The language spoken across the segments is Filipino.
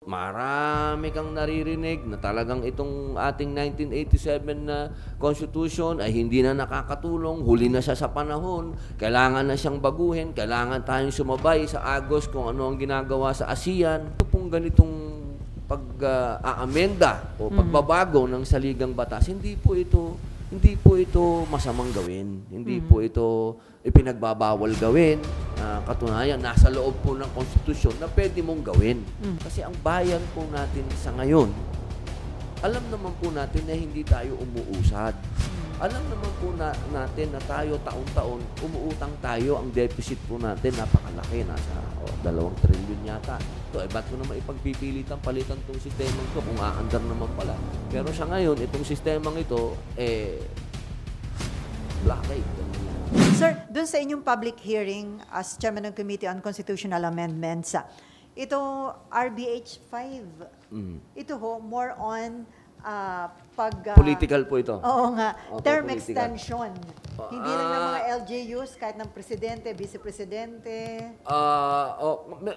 Marami kang naririnig na talagang itong ating 1987 na Constitution ay hindi na nakakatulong, huli na siya sa panahon, kailangan na siyang baguhin, kailangan tayong sumabay sa Agos kung ano ang ginagawa sa ASEAN. Ito pong ganitong pag-aamenda o pagbabago ng saligang batas, hindi po ito masamang gawin. Hindi po ito ipinagbabawal gawin. Katunayan, nasa loob po ng konstitusyon na pwede mong gawin. Kasi ang bayan po natin sa ngayon, alam naman po natin na hindi tayo umuusad. Alam naman po natin na tayo taon-taon, umuutang tayo, ang deficit po natin napakalaki, nasa 2 trilyon yata. So, ba't ko naman ipagpipilitan palitan itong sistemang ito kung aandar naman pala. Pero sa ngayon, itong sistemang ito, blockade. Sir, dun sa inyong public hearing as Chairman ng Committee on Constitutional Amendments, ito RBH 5, ito ho, more on political po ito. Oo nga, term political extension. Hindi lang ng mga LGUs, kahit ng presidente, vice-presidente.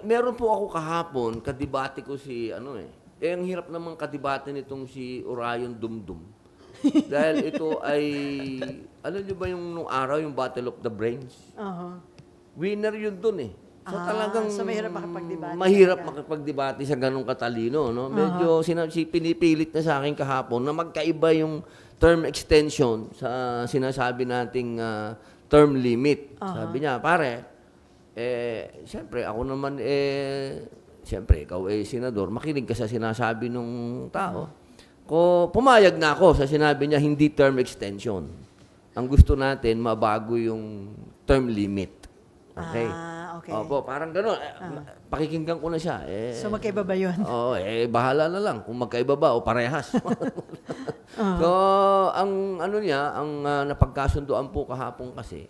Meron po ako kahapon, kadibate ko si, ang hirap namang kadibate nitong si Orion Dumdum. Dahil ito ay, alam niyo ba yung nung araw, yung Battle of the Brains? Winner yun dun eh. So talagang so mahirap makipagdebate. Mahirap makipagdebate sa ganung katalino, no? Medyo pinipilit na sa akin kahapon na magkaiba yung term extension sa sinasabi nating term limit. Sabi niya, pare, siyempre ako naman siyempre ikaw senador, makinig ka sa sinasabi ng tao. Pumayag na ako sa sinabi niya hindi term extension. Ang gusto natin mabago yung term limit. Okay. Okay. Opo, parang gano'n. Pakikinggan ko na siya. So magkaiba ba yun? Oo, bahala na lang kung magkaiba ba o parehas. So, ang napagkasunduan po kahapon kasi,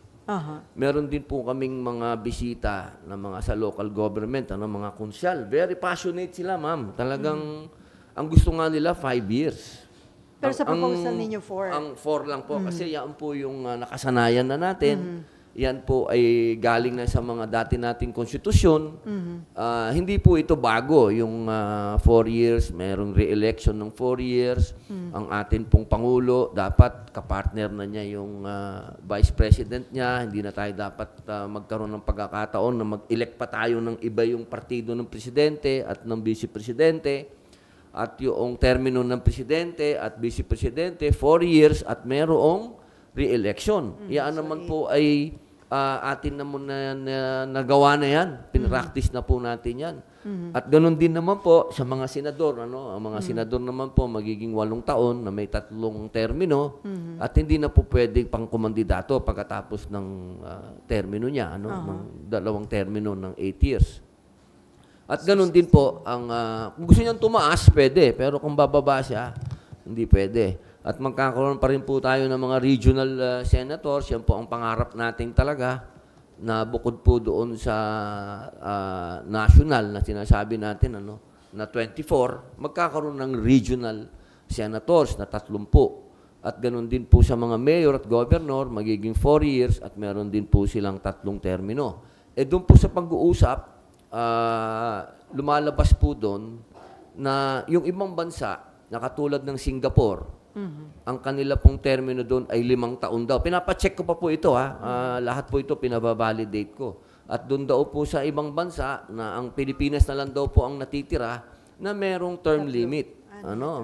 meron din po kaming mga bisita na mga sa local government, mga konsyal. Very passionate sila, ma'am. Talagang, ang gusto nga nila, 5 years. Pero sa proposal ninyo, 4? Ang 4 lang po. Kasi yan po yung nakasanayan na natin. Yan po ay galing na sa mga dati nating konstitusyon. Hindi po ito bago. Yung 4 years, mayroong re-election ng 4 years. Ang atin pong Pangulo, dapat kapartner na niya yung Vice President niya. Hindi na tayo dapat magkaroon ng pagkakataon na mag-elect pa tayo ng iba yung partido ng Presidente at ng Vice Presidente. At yung termino ng Presidente at Vice Presidente, 4 years at mayroong re-election. Yan naman po ay atin na muna nagawa na yan. Pinractice na po natin yan. At ganun din naman po sa mga senador. Ang mga senador naman po magiging 8 taon na may 3 termino at hindi na po pwedeng pangkumandidato pagkatapos ng termino niya. Ng 2 termino ng 8 years. At ganun din po, kung gusto niyang tumaas, pwede. Pero kung bababa siya, hindi pwede. At magkakaroon pa rin po tayo ng mga regional senators. Yan po ang pangarap natin talaga na bukod po doon sa national na sinasabi natin, na 24, magkakaroon ng regional senators na 30. At ganun din po sa mga mayor at governor, magiging 4 years at meron din po silang 3 termino. Doon po sa pag-uusap, lumalabas po doon na yung ibang bansa, na katulad ng Singapore, ang kanila pong termino doon ay 5 taon daw. Pinapacheck ko pa po ito, lahat po ito pinababalidate ko. At doon daw po sa ibang bansa, na ang Pilipinas na lang daw po ang natitira, na merong term limit.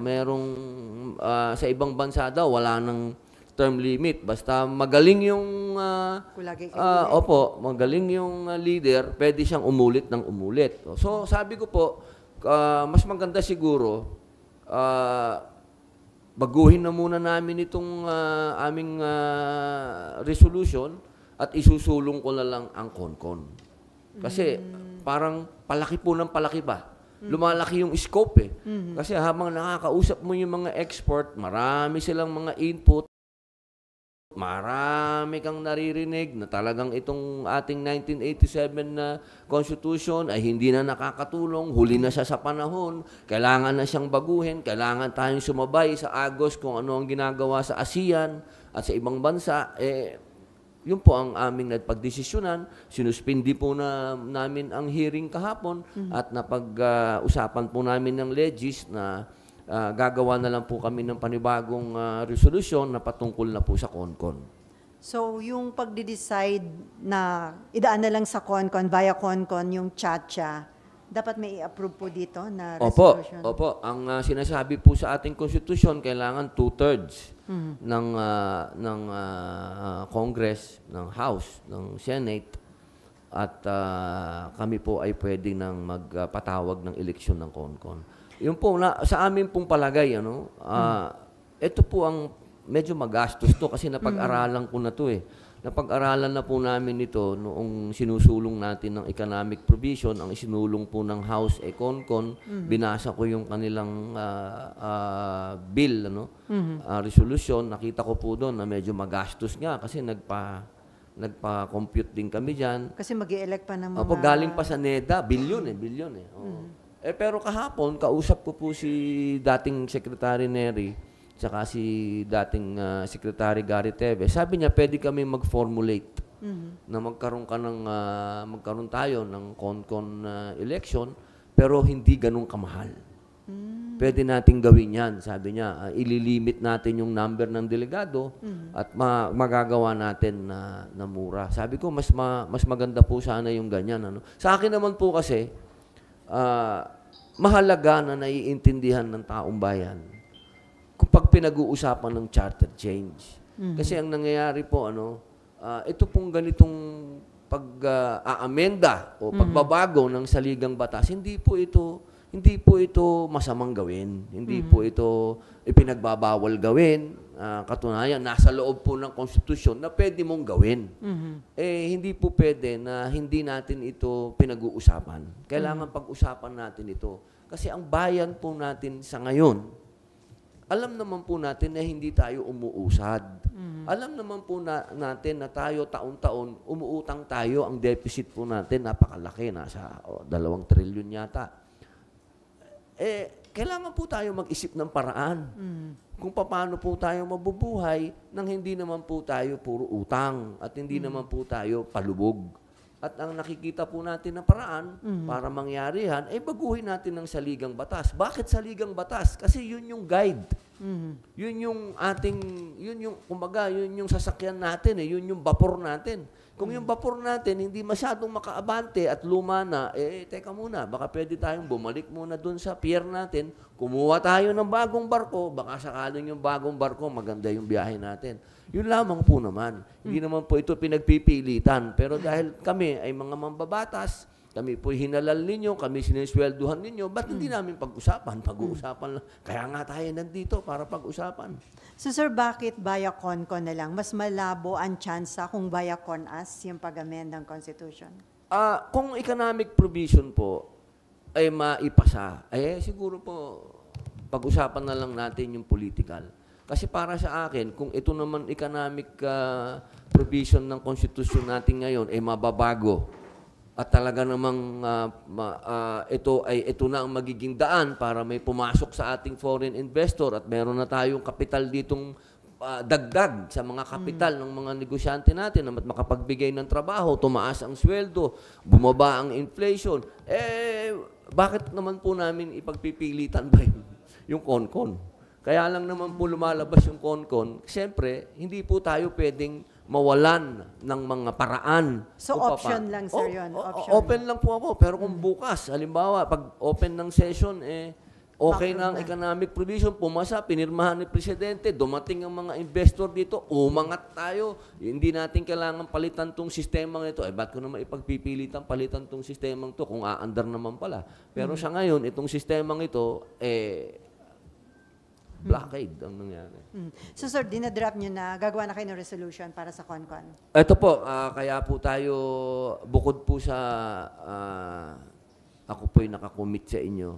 Merong, sa ibang bansa daw, wala nang term limit. Basta magaling yung, magaling yung leader, pwede siyang umulit ng umulit. So, sabi ko po, mas maganda siguro, baguhin na muna namin itong aming resolution at isusulong ko na lang ang CONCON. Kasi parang palaki po ng palaki pa. Lumalaki yung scope eh. Kasi habang nakakausap mo yung mga expert, marami silang mga input. Marami kang naririnig na talagang itong ating 1987 na Constitution ay hindi na nakakatulong, huli na siya sa panahon, kailangan na siyang baguhin, kailangan tayong sumabay sa Agos kung ano ang ginagawa sa ASEAN at sa ibang bansa. yun po ang aming nagpagdesisyonan. Sinuspindi po namin ang hearing kahapon at napag-usapan po namin ng legis na gagawa na lang po kami ng panibagong resolusyon na patungkol na po sa CONCON. So, yung pagde-decide na idaan na lang sa CONCON, via CONCON, yung CHATCHA, dapat may i-approve po dito na resolution? Opo. Ang sinasabi po sa ating konstitusyon, kailangan 2/3 ng Congress, ng House, ng Senate, at kami po ay pwede nang magpatawag ng eleksyon ng CONCON. Yun po, sa amin pong palagay, ito po ang medyo magastos to kasi napag-aralan ko na to eh. Napag-aralan na po namin ito noong sinusulong natin ng economic provision, ang isinulong po ng House CONCON. Binasa ko yung kanilang bill, resolution. Nakita ko po doon na medyo magastos nga kasi nagpa-compute din kami dyan. Kasi mag-i-elect pa ng mga... Opo, galing pa sa NEDA, bilyon eh. Pero kahapon, kausap ko po si dating Secretary Nery, tsaka si dating Secretary Gary Teves. Sabi niya, pwede kami mag-formulate na magkaroon tayo ng CONCON election, pero hindi ganun kamahal. Pwede nating gawin yan, sabi niya. Ililimit natin yung number ng delegado at magagawa natin na mura. Sabi ko, mas maganda po sana yung ganyan. Sa akin naman po kasi, mahalaga na naiintindihan ng taong bayan kung pag pinag-uusapan ng charter change. Kasi ang nangyayari po, ito pong ganitong pag-aamenda o pagbabago ng saligang batas, hindi po ito masamang gawin. Hindi po ito ipinagbabawal gawin. Katunayan, nasa loob po ng konstitusyon na pwede mong gawin. Hindi po pwede na hindi natin ito pinag-uusapan. Kailangan pag-usapan natin ito. Kasi ang bayan po natin sa ngayon, alam naman po natin na hindi tayo umuusad. Alam naman po natin na tayo taon-taon, umuutang tayo, ang deficit po natin napakalaki, nasa 2 trilyon yata. Kailangan po tayo mag-isip ng paraan kung paano po tayo mabubuhay nang hindi naman po tayo puro utang at hindi naman po tayo palubog. At ang nakikita po natin na paraan para mangyari yan, ay baguhin natin ng saligang batas. Bakit saligang batas? Kasi yun yung guide. Yun yung kumbaga, yun yung sasakyan natin, yun yung vapor natin. Kung yung vapor natin hindi masyadong makaabante at luma na, teka muna, baka pwede tayong bumalik muna dun sa pier natin, kumuha tayo ng bagong barko, baka sakaling yung bagong barko, maganda yung biyahe natin. Yun lamang po naman. Hindi naman po ito pinagpipilitan. Pero dahil kami ay mga mambabatas, kami po hinalal ninyo, kami siniswelduhan ninyo, ba't hindi namin pag-usapan? Pag-uusapan lang. Kaya nga tayo nandito para pag-usapan. So sir, bakit via CONCON na lang? Mas malabo ang tsansa kung via CONAS yung pag-amend ng Constitution? Kung economic provision po ay maipasa, siguro po pag-usapan na lang natin yung political. Kasi para sa akin, kung ito naman economic provision ng Constitution natin ngayon ay mababago at talaga namang ito na ang magiging daan para may pumasok sa ating foreign investor at meron na tayong kapital ditong dagdag sa mga kapital ng mga negosyante natin na makapagbigay ng trabaho, tumaas ang sweldo, bumaba ang inflation, bakit naman po namin ipagpipilitan ba yung CONCON? Kaya lang naman po lumalabas yung CONCON, siyempre, hindi po tayo pwedeng mawalan ng mga paraan. So option lang, sir, yun? Open lang po ako. Pero kung bukas, halimbawa, pag open ng session, okay na ang economic provision, pumasa, pinirmahan ni Presidente, dumating ang mga investor dito, umangat tayo. Hindi natin kailangan palitan tong sistemang ito. Ba't ko naman ipagpipilitan palitan tong sistemang ito kung aandar naman pala? Pero sa ngayon, itong sistemang ito, blockade ang nangyari. So sir, dinadraft nyo na, gagawa na kayo ng resolution para sa CONCON? Ito po, kaya po tayo, bukod po sa, ako po'y nakakommit sa inyo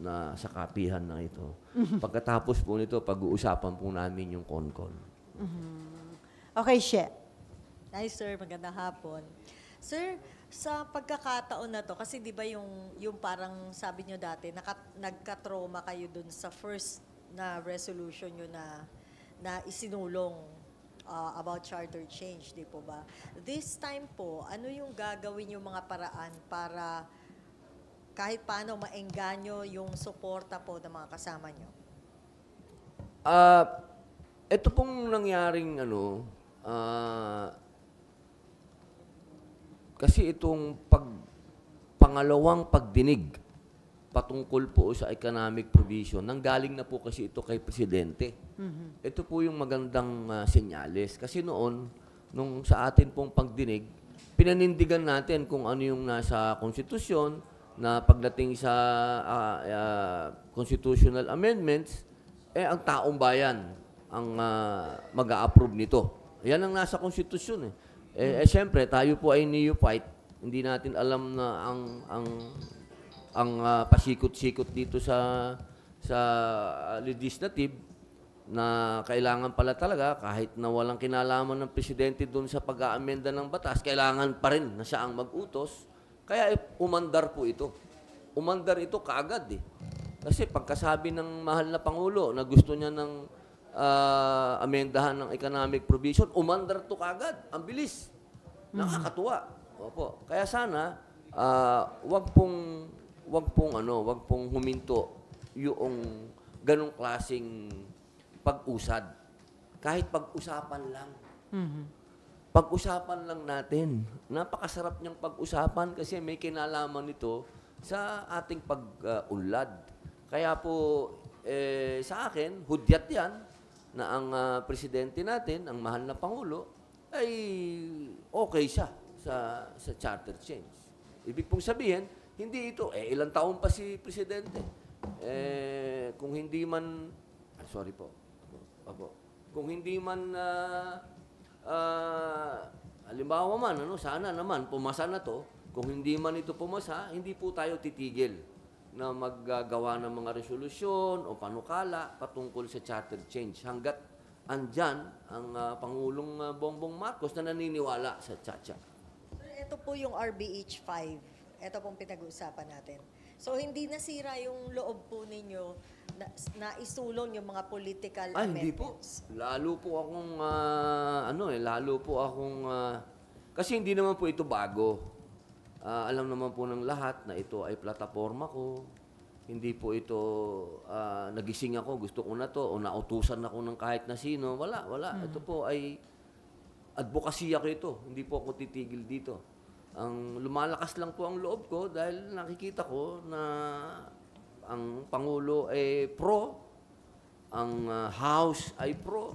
na sa kapihan na ito. Pagkatapos po nito, pag-uusapan po namin yung CONCON. Okay, She. Hi sir, magandang hapon. Sir, sa pagkakataon na to, kasi di ba yung parang sabi nyo dati, nagka-trauma kayo dun sa first na resolution nyo na isinulong about charter change, di po ba? This time po, ano yung gagawin yung mga paraan para kahit paano maengganyo yung suporta po ng mga kasama nyo? Ito pong nangyaring kasi itong pangalawang pagdinig patungkol po sa economic provision, nanggaling na po kasi ito kay Presidente. Ito po yung magandang senyales. Kasi noon, nung sa atin pong pagdinig, pinanindigan natin kung ano yung nasa konstitusyon na pagdating sa constitutional amendments, ang taong bayan ang mag-a-approve nito. Yan ang nasa konstitusyon siyempre, tayo po ay neophyte. Hindi natin alam na ang pasikot-sikot dito sa legislative na kailangan pala talaga kahit na walang kinalaman ng presidente doon sa pag-aamenda ng batas, kailangan pa rin na siya ang mag-utos. Kaya umandar po ito. Umandar ito kaagad Kasi pagkasabi ng mahal na Pangulo na gusto niya ng amendahan ng economic provision, umandar to kaagad. Ang bilis. Nakakatuwa. Opo. Kaya sana wag pong huminto yung ganong klaseng pag-usad. Kahit pag-usapan lang. Pag-usapan lang natin. Napakasarap niyang pag-usapan kasi may kinalaman nito sa ating pag-unlad. Kaya po, sa akin, hudyat yan na ang presidente natin, ang mahal na Pangulo, ay okay siya sa charter change. Ibig pong sabihin, hindi ito, ilang taon pa si presidente. Kung hindi man, sorry po. Kung hindi man, halimbawa man, sana naman, pumasa na to. Kung hindi man ito pumasa, hindi po tayo titigil na maggagawa ng mga resolusyon o panukala patungkol sa charter change hanggat andyan ang Pangulong Bongbong Marcos na naniniwala sa Chacha. Ito po yung RBH 5. Ito pong pinag-uusapan natin. So, hindi nasira yung loob po ninyo na isulong yung mga political amendments? Hindi po. Lalo po akong, kasi hindi naman po ito bago. Alam naman po ng lahat na ito ay plataforma ko. Hindi po ito, nagising ako, gusto ko na to, o nautusan ako ng kahit na sino. Wala. Ito po ay advokasya ko ito. Hindi po ako titigil dito. Ang lumalakas lang po ang loob ko dahil nakikita ko na ang Pangulo ay pro, ang House ay pro.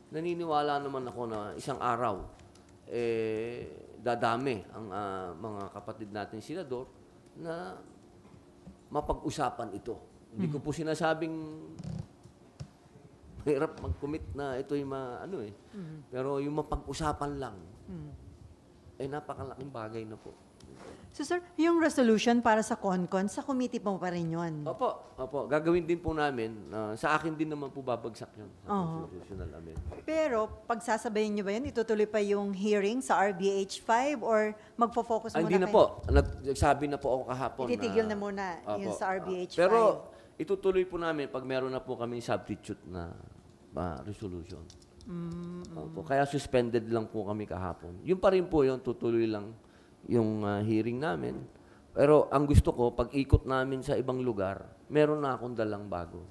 Naniniwala naman ako na isang araw, dadami ang mga kapatid natin senador na mapag-usapan ito. Hindi ko po sinasabing mahirap mag-commit na ito yung Pero yung mapag-usapan lang, napakalaking bagay na po. So sir, yung resolution para sa CONCON, sa committee po pa rin yun? Opo. Gagawin din po namin. Sa akin din naman po babagsak yun. Sa constitutional amendment. Pero, pagsasabayin nyo ba yun, itutuloy pa yung hearing sa RBH 5 or magpo-focus muna Hindi na po. Nagsabi na po ako kahapon. Ititigil na muna yun sa RBH 5. Pero, itutuloy po namin pag meron na po kami substitute na resolution. Opo. Kaya suspended lang po kami kahapon. Yung pa rin po yun, tutuloy lang yung hearing namin. Pero ang gusto ko, pag ikot namin sa ibang lugar, meron na akong dalang bago.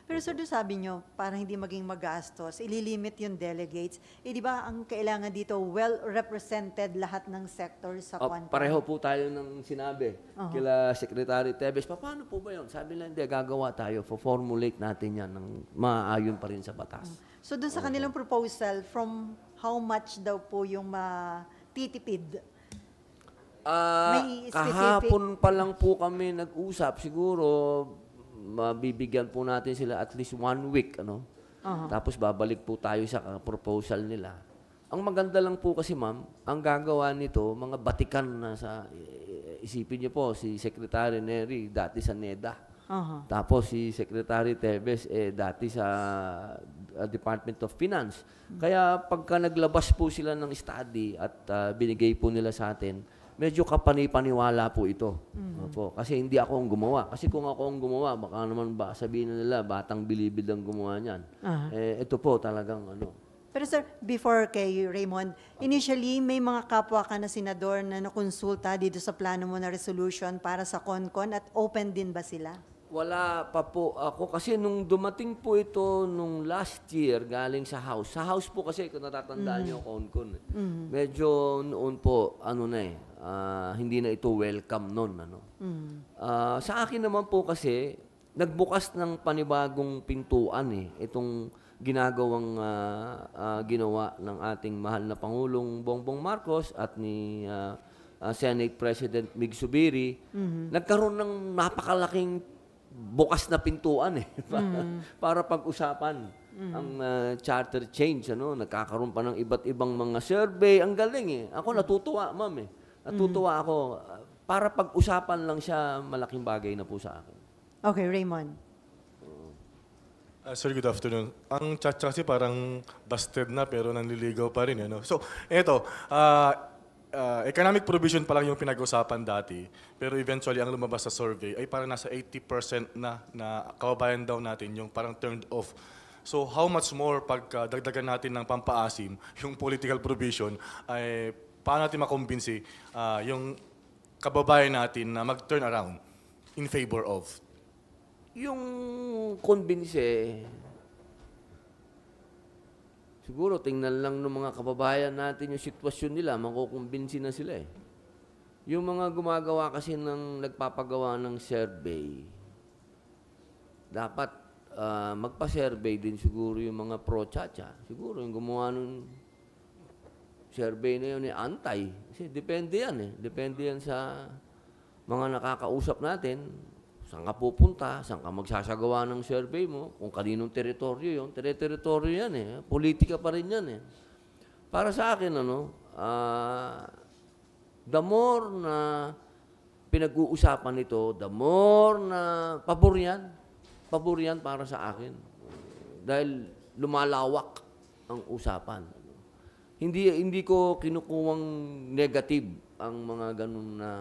Pero sir, doon sabi nyo, para hindi maging magastos, ililimit yung delegates. Di ba ang kailangan dito, well-represented lahat ng sector sa CONCON? Pareho po tayo ng sinabi kila Secretary Tebes. Paano po ba yun? Sabi lang, hindi, gagawa tayo. For-formulate natin yan ng maayon pa rin sa batas. So doon sa kanilang proposal, from how much daw po yung matitipid? May kahapon pa lang po kami nag-usap. Siguro, mabibigyan po natin sila at least 1 week. Tapos babalik po tayo sa proposal nila. Ang maganda lang po kasi ma'am, ang gagawa nito, mga batikan na sa, isipin niyo po, si Secretary Neri, dati sa NEDA. Tapos si Secretary Tebes, dati sa Department of Finance. Kaya pagka naglabas po sila ng study at binigay po nila sa atin, medyo kapani-paniwala po ito. Opo. Kasi hindi ako ang gumawa. Kasi kung ako ang gumawa, baka naman sabihin nila, batang bilibid ang gumawa niyan. Ito po talagang Pero sir, before kay Raymond, initially may mga kapwa ka na senador na nakonsulta dito sa plano mo na resolution para sa CONCON at open din ba sila? Wala pa po ako kasi nung dumating po ito nung last year galing sa House. Sa House po kasi kung natatandaan niyo CONCON. Medyo noon po hindi na ito welcome noon sa akin naman po kasi nagbukas ng panibagong pintuan itong ginagawang ginawa ng ating mahal na Pangulong Bongbong Marcos at ni Senate President Mig Zubiri. Nagkaroon ng napakalaking bukas na pintuan para pag-usapan ang charter change. Nagkakaroon pa ng iba't ibang mga survey. Ang galing Ako natutuwa, ma'am Natutuwa ako. Para pag-usapan lang siya, malaking bagay na po sa akin. Okay, Raymond. Sir, good afternoon. Ang chat kasi parang busted na pero nanliligaw pa rin. So, eto, economic provision pa lang yung pinag-usapan dati, pero eventually ang lumabas sa survey ay parang nasa 80% na kababayan daw natin yung parang turned off. So how much more pag dagdagan natin ng pampaasim yung political provision, ay paano natin makumbinsi yung kababayan natin na mag-turn around in favor of? Yung konbinse, siguro tingnan lang ng mga kababayan natin yung sitwasyon nila, makukumbinsi na sila Yung mga gumagawa kasi nagpapagawa ng survey, dapat magpa-survey din siguro yung mga pro-chacha. Siguro yung gumawa ng survey na yun antay. Kasi depende yan Depende yan sa mga nakakausap natin. Saan ka pupunta, saan ka magsasagawa ng survey mo, kung kaninong teritoryo yun, teritoryo yan politika pa rin yan Para sa akin, the more na pinag-uusapan ito, the more na pabor yan para sa akin. Dahil lumalawak ang usapan. Hindi ko kinukuwang negative ang mga ganun na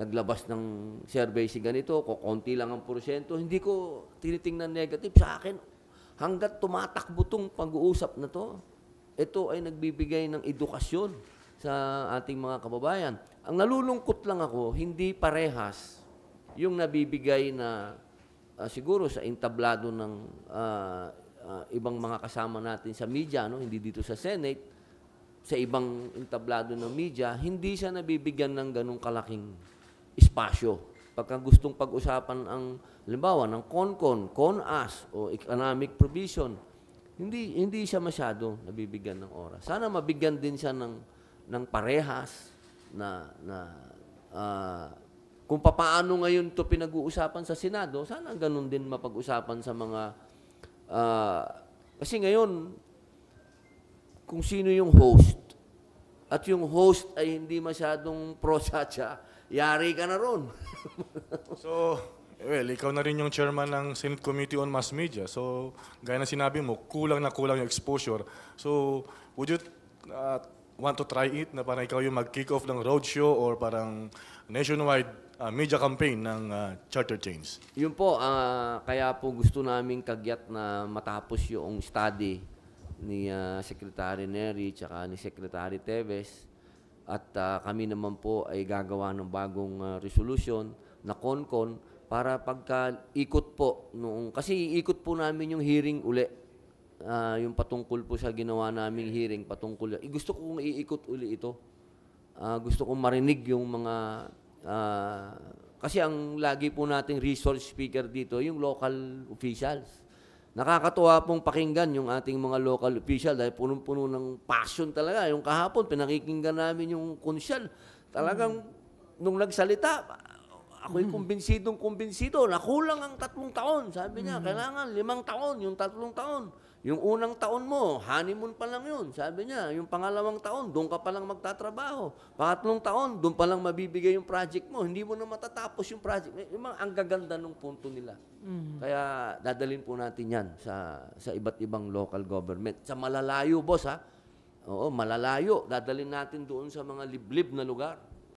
naglabas ng survey si ganito, konti lang ang porsyento, hindi ko tinitingnan negative. Sa akin, hanggat tumatakbo tong pag-uusap na to, ito ay nagbibigay ng edukasyon sa ating mga kababayan. Ang nalulungkot lang ako, hindi parehas yung nabibigay na siguro sa entablado ng ibang mga kasama natin sa media, hindi dito sa Senate, sa ibang entablado ng media, hindi siya nabibigyan ng ganung kalaking espasyo. Pagka gustong pag-usapan ang halimbawa ng CONCON, CONAS o economic provision, hindi siya masyado nabibigyan ng oras. Sana mabigyan din siya ng parehas na kung papaano ngayon to pinag-uusapan sa Senado, sana ganun din mapag-usapan sa mga kasi ngayon kung sino yung host at yung host ay hindi masyadong pro-chacha, yari ka na ron. So, ikaw na rin yung chairman ng Senate Committee on Mass Media. So, gaya na sinabi mo, kulang na kulang yung exposure. So, would you want to try it na parang ikaw yung mag-kick off ng roadshow or parang nationwide media campaign ng charter change? Yun po, kaya po gusto namin kagyat na matapos yung study ni Secretary Nery tsaka ni Secretary Teves. At kami naman po ay gagawa ng bagong resolution na CONCON para pagka ikot po kasi iikot po namin yung hearing uli. Yung patungkol po sa ginawa naming hearing patungkol. Gusto kong iikot uli ito. Gusto kong marinig yung mga kasi ang lagi po nating resource speaker dito yung local officials. Nakakatuwa pong pakinggan yung ating mga local official dahil punong-puno ng passion talaga. Yung kahapon, pinakikinggan namin yung konsyal. Talagang, nung nagsalita, ako'y kumbinsidong-kumbinsido. Nakulang ang 3 taon. Sabi niya, kailangan 5 taon, yung 3 taon. Yung unang taon mo, honeymoon pa lang yun. Sabi niya, yung pangalawang taon, doon ka pa lang magtatrabaho. Pangatlong taon, doon pa lang mabibigay yung project mo. Hindi mo na matatapos yung project. Ang gaganda ng punto nila. Kaya dadalhin po natin yan sa iba't ibang local government. Sa malalayo, boss, ha? Oo, malalayo. Dadalhin natin doon sa mga liblib na lugar.